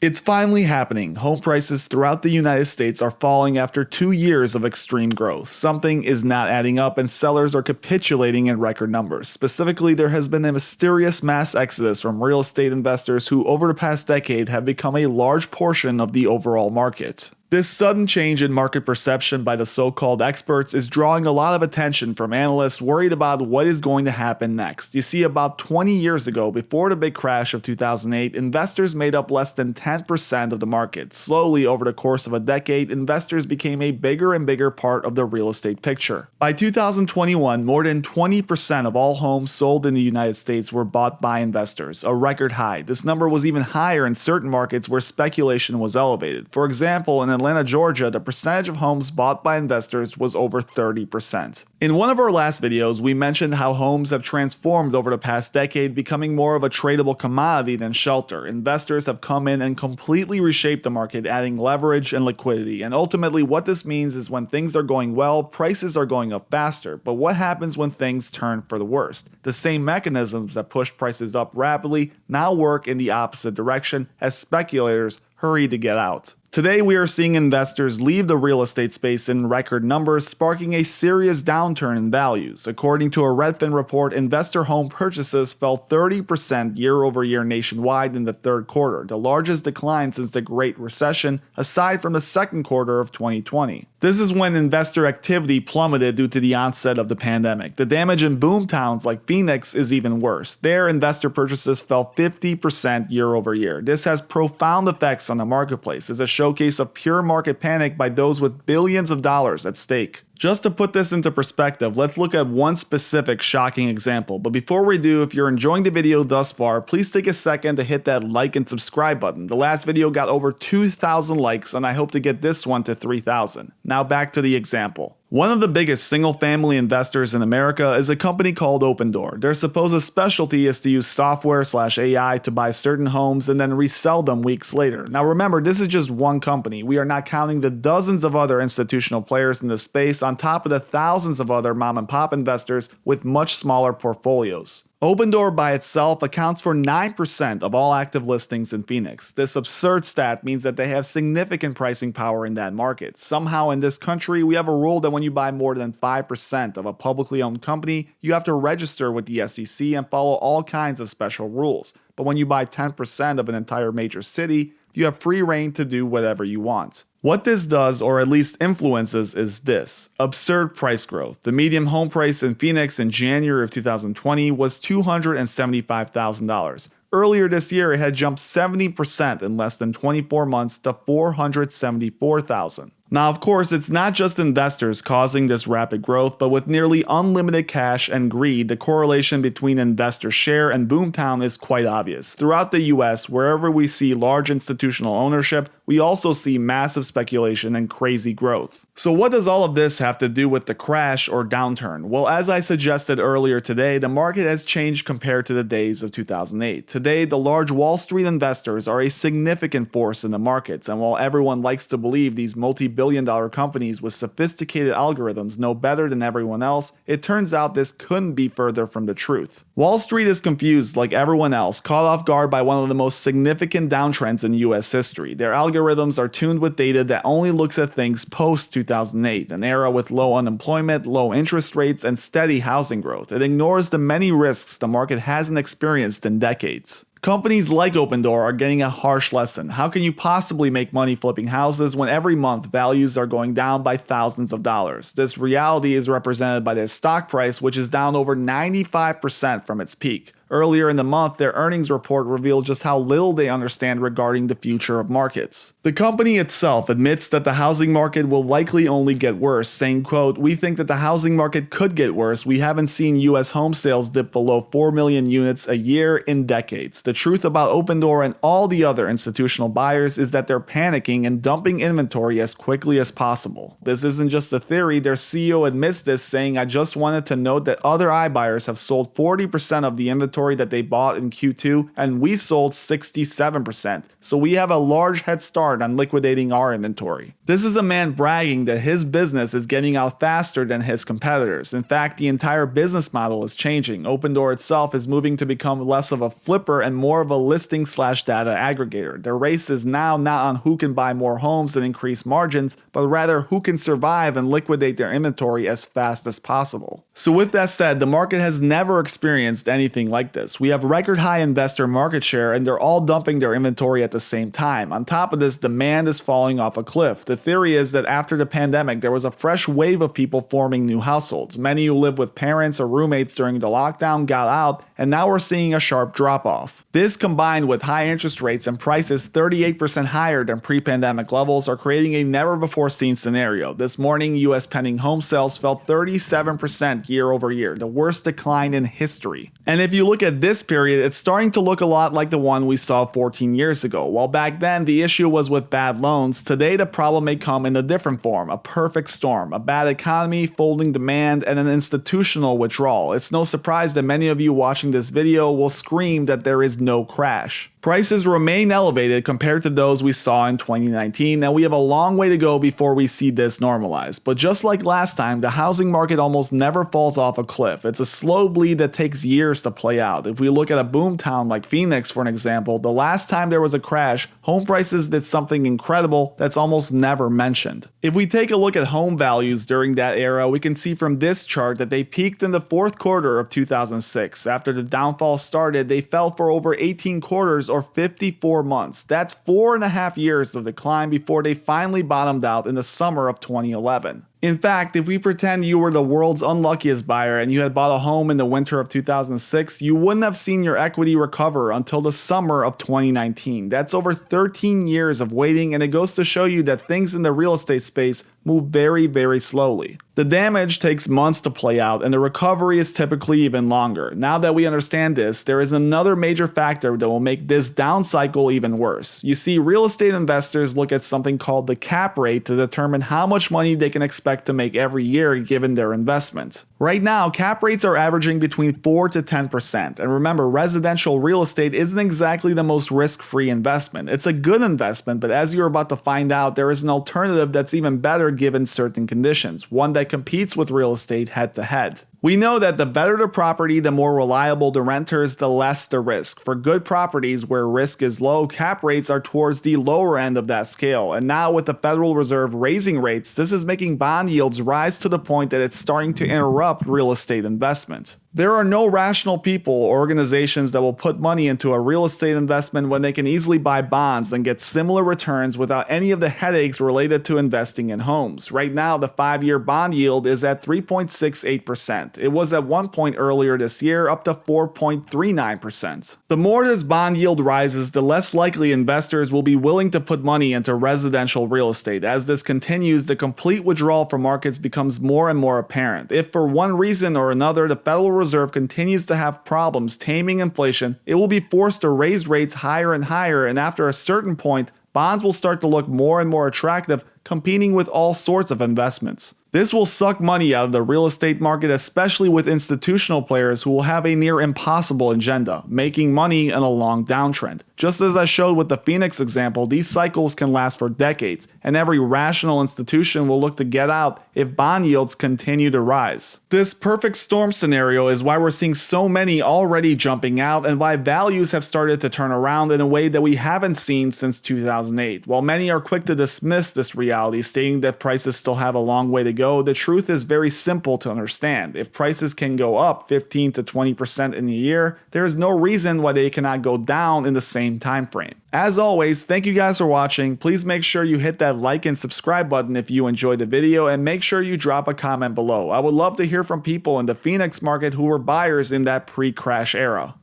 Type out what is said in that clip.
It's finally happening. Home prices throughout the United States are falling after 2 years of extreme growth. Something is not adding up and sellers are capitulating in record numbers. Specifically, there has been a mysterious mass exodus from real estate investors who over the past decade have become a large portion of the overall market. This sudden change in market perception by the so-called experts is drawing a lot of attention from analysts worried about what is going to happen next. You see, about 20 years ago, before the big crash of 2008, investors made up less than 10% of the market. Slowly, over the course of a decade, investors became a bigger and bigger part of the real estate picture. By 2021, more than 20% of all homes sold in the United States were bought by investors, a record high. This number was even higher in certain markets where speculation was elevated. For example, in Atlanta, Georgia, the percentage of homes bought by investors was over 30%. In one of our last videos, we mentioned how homes have transformed over the past decade, becoming more of a tradable commodity than shelter. Investors have come in and completely reshaped the market, adding leverage and liquidity. And ultimately, what this means is when things are going well, prices are going up faster. But what happens when things turn for the worst? The same mechanisms that pushed prices up rapidly now work in the opposite direction as speculators hurry to get out. Today, we are seeing investors leave the real estate space in record numbers, sparking a serious downturn in values. According to a Redfin report, investor home purchases fell 30% year over year nationwide in the third quarter, the largest decline since the Great Recession, aside from the second quarter of 2020. This is when investor activity plummeted due to the onset of the pandemic. The damage in boom towns like Phoenix is even worse. There, investor purchases fell 50% year over year. This has profound effects on the marketplace. It's a showcase of pure market panic by those with billions of dollars at stake. Just to put this into perspective, let's look at one specific shocking example. But before we do, if you're enjoying the video thus far, please take a second to hit that like and subscribe button. The last video got over 2,000 likes and I hope to get this one to 3,000. Now back to the example. One of the biggest single-family investors in America is a company called Opendoor. Their supposed specialty is to use software/AI to buy certain homes and then resell them weeks later. Now remember, this is just one company. We are not counting the dozens of other institutional players in the space on top of the thousands of other mom-and-pop investors with much smaller portfolios. Opendoor by itself accounts for 9% of all active listings in Phoenix. This absurd stat means that they have significant pricing power in that market. Somehow in this country, we have a rule that when you buy more than 5% of a publicly owned company, you have to register with the SEC and follow all kinds of special rules. But when you buy 10% of an entire major city, you have free reign to do whatever you want. What this does, or at least influences, is this: absurd price growth. The median home price in Phoenix in January of 2020 was $275,000. Earlier this year, it had jumped 70% in less than 24 months to $474,000. Now, of course, it's not just investors causing this rapid growth, but with nearly unlimited cash and greed, the correlation between investor share and boomtown is quite obvious. Throughout the US, wherever we see large institutional ownership, we also see massive speculation and crazy growth. So what does all of this have to do with the crash or downturn? Well, as I suggested earlier today, the market has changed compared to the days of 2008. Today, the large Wall Street investors are a significant force in the markets, and while everyone likes to believe these multi-billion-dollar companies with sophisticated algorithms know better than everyone else, it turns out this couldn't be further from the truth. Wall Street is confused like everyone else, caught off guard by one of the most significant downtrends in US history. Their algorithms are tuned with data that only looks at things post-2008, an era with low unemployment, low interest rates, and steady housing growth. It ignores the many risks the market hasn't experienced in decades. Companies like Opendoor are getting a harsh lesson. How can you possibly make money flipping houses when every month values are going down by thousands of dollars? This reality is represented by their stock price, which is down over 95% from its peak. Earlier in the month, their earnings report revealed just how little they understand regarding the future of markets. The company itself admits that the housing market will likely only get worse, saying, quote, "We think that the housing market could get worse. We haven't seen US home sales dip below 4 million units a year in decades." The truth about Opendoor and all the other institutional buyers is that they're panicking and dumping inventory as quickly as possible. This isn't just a theory. Their CEO admits this, saying, "I just wanted to note that other iBuyers have sold 40% of the inventory inventory that they bought in Q2, and we sold 67%. So we have a large head start on liquidating our inventory. This is a man bragging that his business is getting out faster than his competitors. In fact, the entire business model is changing. Opendoor itself is moving to become less of a flipper and more of a listing/data aggregator. The race is now not on who can buy more homes and increase margins, but rather who can survive and liquidate their inventory as fast as possible. So with that said, the market has never experienced anything like this. We have record high investor market share and they're all dumping their inventory at the same time. On top of this, demand is falling off a cliff. The theory is that after the pandemic, there was a fresh wave of people forming new households. Many who lived with parents or roommates during the lockdown got out, and now we're seeing a sharp drop off. This combined with high interest rates and prices 38% higher than pre-pandemic levels are creating a never before seen scenario. This morning, US pending home sales fell 37% year over year, the worst decline in history. And if you look at this period, it's starting to look a lot like the one we saw 14 years ago. While back then the issue was with bad loans, today the problem may come in a different form, a perfect storm, a bad economy, folding demand, and an institutional withdrawal. It's no surprise that many of you watching this video will scream that there is no crash. Prices remain elevated compared to those we saw in 2019, and we have a long way to go before we see this normalize. But just like last time, the housing market almost never falls off a cliff. It's a slow bleed that takes years to play out. If we look at a boomtown like Phoenix, for an example, the last time there was a crash, home prices did something incredible that's almost never mentioned. If we take a look at home values during that era, we can see from this chart that they peaked in the fourth quarter of 2006. After the downfall started, they fell for over 18 quarters or 54 months. That's 4.5 years of decline before they finally bottomed out in the summer of 2011. In fact, if we pretend you were the world's unluckiest buyer and you had bought a home in the winter of 2006, you wouldn't have seen your equity recover until the summer of 2019. That's over 13 years of waiting, and it goes to show you that things in the real estate space move very, very slowly. The damage takes months to play out, and the recovery is typically even longer. Now that we understand this, there is another major factor that will make this down cycle even worse. You see, real estate investors look at something called the cap rate to determine how much money they can expect to make every year given their investment. Right now, cap rates are averaging between 4 to 10%. And remember, residential real estate isn't exactly the most risk-free investment. It's a good investment, but as you're about to find out, there is an alternative that's even better given certain conditions, one that competes with real estate head to head. We know that the better the property, the more reliable the renters, the less the risk. For good properties where risk is low, cap rates are towards the lower end of that scale. And now with the Federal Reserve raising rates, this is making bond yields rise to the point that it's starting to interrupt real estate investment. There are no rational people or organizations that will put money into a real estate investment when they can easily buy bonds and get similar returns without any of the headaches related to investing in homes. Right now, the 5-year bond yield is at 3.68%. It was at one point earlier this year up to 4.39%. The more this bond yield rises, the less likely investors will be willing to put money into residential real estate. As this continues, the complete withdrawal from markets becomes more and more apparent. If for one reason or another the Federal Reserve continues to have problems taming inflation, it will be forced to raise rates higher and higher, and after a certain point, bonds will start to look more and more attractive, competing with all sorts of investments. This will suck money out of the real estate market, especially with institutional players who will have a near impossible agenda, making money in a long downtrend. Just as I showed with the Phoenix example, these cycles can last for decades, and every rational institution will look to get out if bond yields continue to rise. This perfect storm scenario is why we're seeing so many already jumping out and why values have started to turn around in a way that we haven't seen since 2008. While many are quick to dismiss this reality, stating that prices still have a long way to go, the truth is very simple to understand. If prices can go up 15 to 20% in a year, there is no reason why they cannot go down in the same time frame. As always, thank you guys for watching. Please make sure you hit that like and subscribe button if you enjoyed the video, and make sure you drop a comment below. I would love to hear from people in the Phoenix market who were buyers in that pre-crash era.